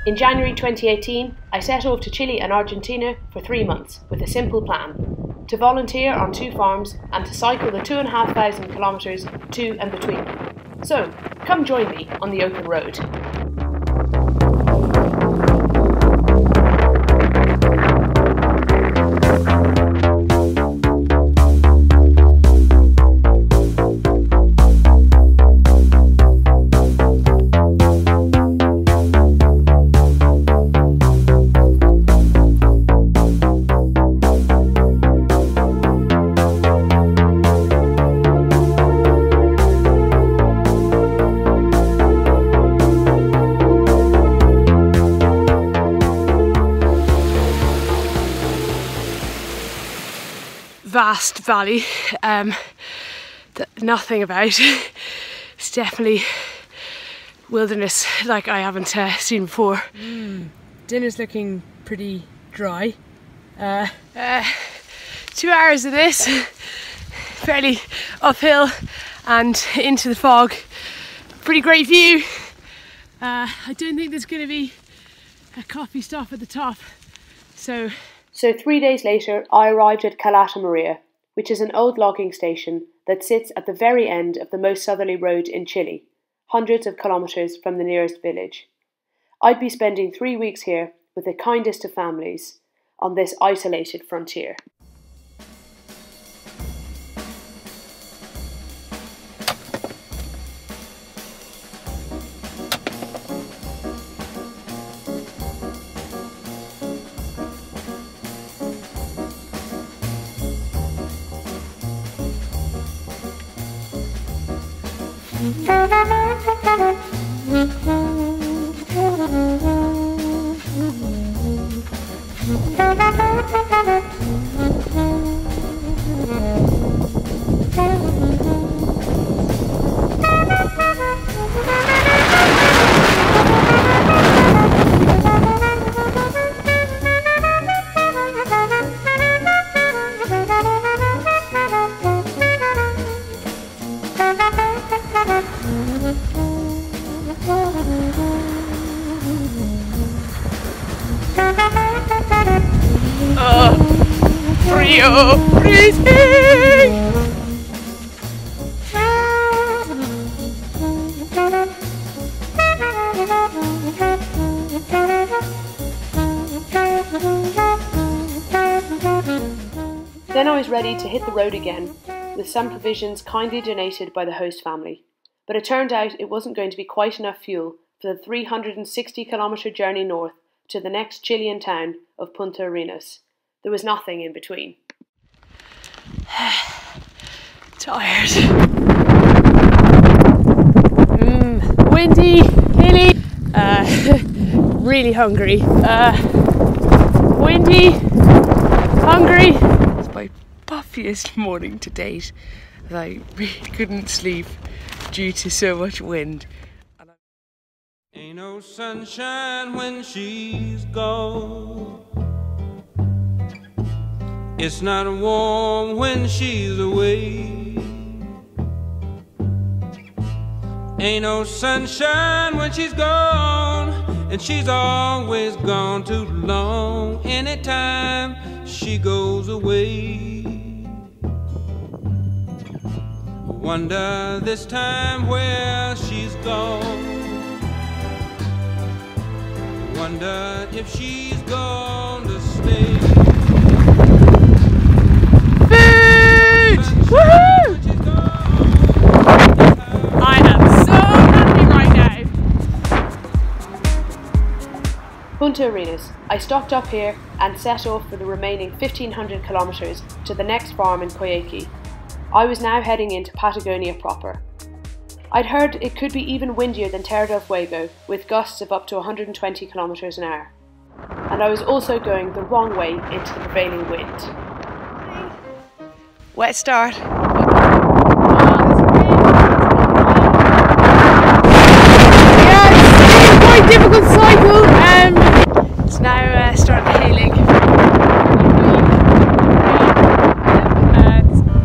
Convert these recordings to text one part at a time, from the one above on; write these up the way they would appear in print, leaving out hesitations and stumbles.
In January 2018, I set off to Chile and Argentina for 3 months with a simple plan: to volunteer on 2 farms and to cycle the 2,500 kilometres to and between them. So, come join me on the open road. Vast valley, nothing about. It's definitely wilderness like I haven't seen before. Dinner's looking pretty dry. 2 hours of this, fairly uphill and into the fog. Pretty great view. I don't think there's going to be a coffee stop at the top, so 3 days later, I arrived at Calata Maria, which is an old logging station that sits at the very end of the most southerly road in Chile, hundreds of kilometres from the nearest village. I'd be spending 3 weeks here with the kindest of families on this isolated frontier. Then I was ready to hit the road again, with some provisions kindly donated by the host family. But it turned out it wasn't going to be quite enough fuel for the 360-kilometre journey north to the next Chilean town of Punta Arenas. There was nothing in between. Tired. Windy, hilly, really hungry. Windy, hungry. It's my buffiest morning to date. I really couldn't sleep due to so much wind. Ain't no sunshine when she's gone. It's not warm when she's away. Ain't no sunshine when she's gone, and she's always gone too long. Anytime she goes away, wonder this time where she's gone. Wonder if she's going to stay. Food! Woohoo! I am so happy right now. Punta Arenas. I stocked up here and set off for the remaining 1,500 kilometres to the next farm in Coyhaique. I was now heading into Patagonia proper. I'd heard it could be even windier than Terra del Fuego, with gusts of up to 120 kilometres an hour. And I was also going the wrong way into the prevailing wind. Wet start. Yeah, it's quite difficult cycle. It's now started hailing.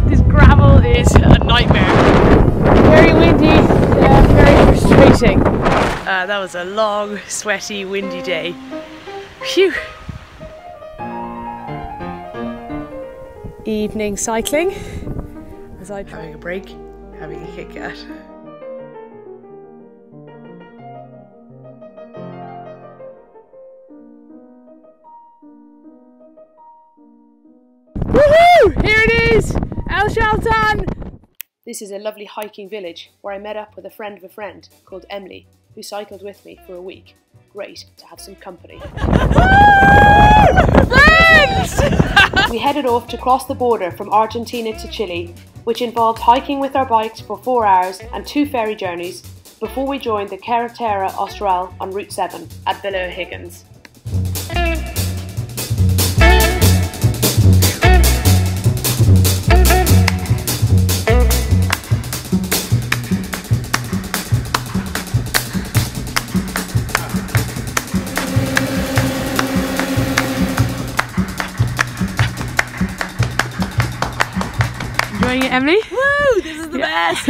This gravel is a nightmare. Very windy, very frustrating. That was a long, sweaty, windy day. Phew! Evening cycling as I'm having a break, having a Kit Kat. Woohoo! Here it is! El Shelton! This is a lovely hiking village where I met up with a friend of a friend called Emily, who cycled with me for a week. Great to have some company. We headed off to cross the border from Argentina to Chile, which involved hiking with our bikes for 4 hours and 2 ferry journeys before we joined the Carretera Austral on Route 7 at Villa O'Higgins. Enjoying it, Emily? Woo! This is the best!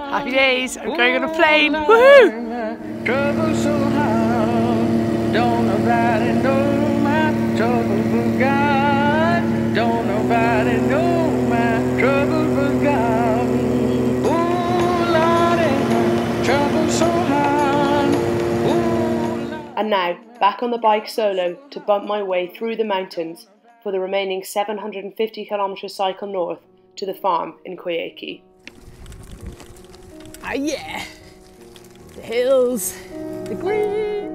Happy days! I'm going on a plane! Woohoo! Trouble so hard, don't nobody know my trouble but God. Don't nobody know my trouble but God. Oh Lordy, trouble so hard. And now, back on the bike solo to bump my way through the mountains for the remaining 750 kilometre cycle north to the farm in Coyhaique. Ah yeah! The hills, the green!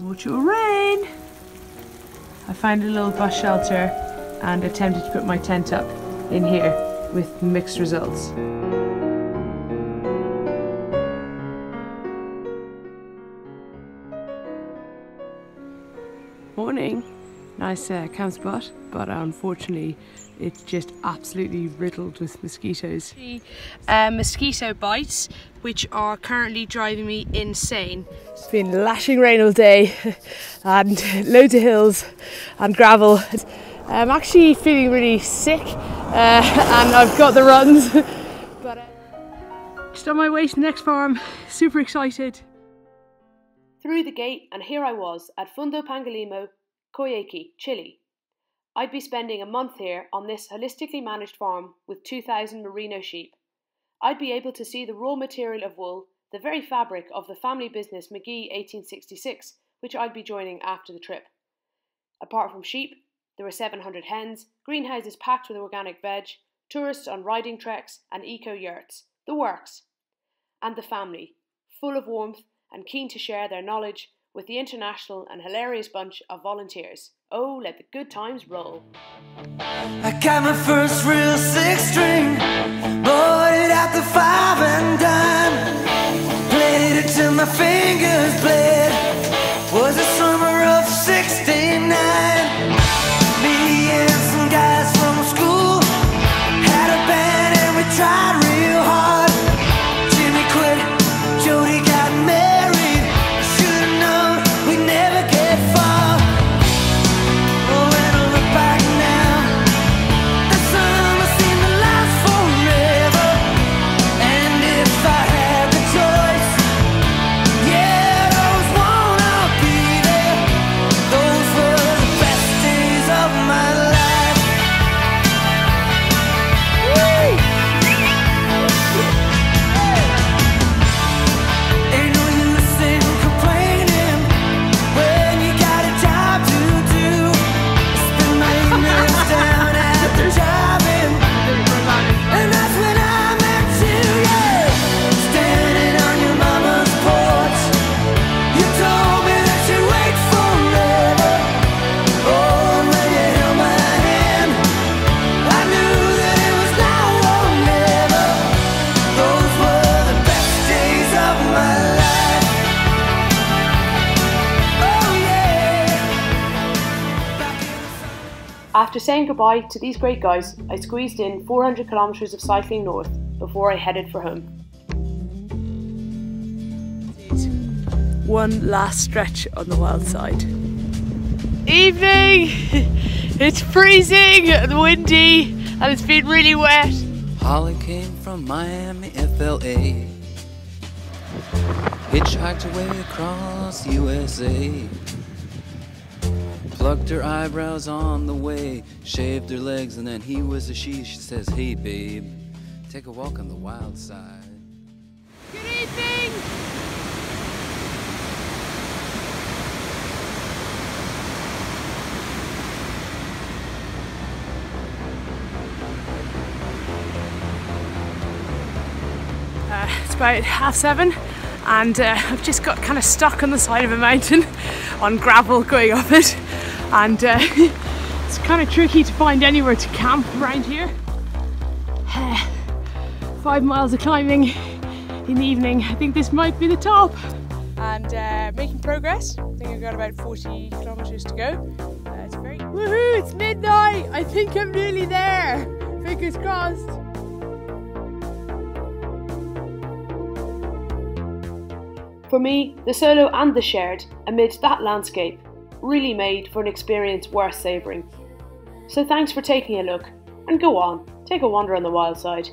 Mucho rain! I found a little bus shelter and attempted to put my tent up in here with mixed results. Morning! Nice camp spot, but unfortunately it's just absolutely riddled with mosquitoes. Mosquito bites, which are currently driving me insane. It's been lashing rain all day and loads of hills and gravel. I'm actually feeling really sick and I've got the runs. But just on my way to the next farm, super excited. Through the gate, and here I was at Fundo Pangolimo, Coyhaique, Chile. I'd be spending a month here on this holistically managed farm with 2,000 merino sheep. I'd be able to see the raw material of wool, the very fabric of the family business McGee 1866, which I'd be joining after the trip. Apart from sheep, there were 700 hens, greenhouses packed with organic veg, tourists on riding treks and eco-yurts, the works. And the family, full of warmth and keen to share their knowledge with the international and hilarious bunch of volunteers. Oh, let the good times roll. I got my first real 6-string, bought it at the 5 and dime, played it till my fingers bled, was the summer of 69. Me and some guys from school had a band and we tried real hard. Jimmy quit, Jody got married, should've known we'd never get far. Oh, when I look back now, the summer seemed to last forever. And if I had the choice, yeah, those After saying goodbye to these great guys, I squeezed in 400 kilometres of cycling north before I headed for home. One last stretch on the wild side. Evening! It's freezing and windy and it's been really wet. Holly came from Miami, FLA. Hitchhiked away across USA. Plucked her eyebrows on the way, shaved her legs, and then he was a she. She says, hey babe, take a walk on the wild side. Good evening! It's about 7:30 and I've just got kind of stuck on the side of a mountain on gravel going up it, and it's kind of tricky to find anywhere to camp around here. 5 miles of climbing in the evening. I think this might be the top. And making progress. I think I've got about 40 kilometers to go. It's very... Woohoo! It's midnight! I think I'm nearly there! Fingers crossed! For me, the solo and the shared, amidst that landscape, really made for an experience worth savouring. So thanks for taking a look, and go on, take a wander on the wild side.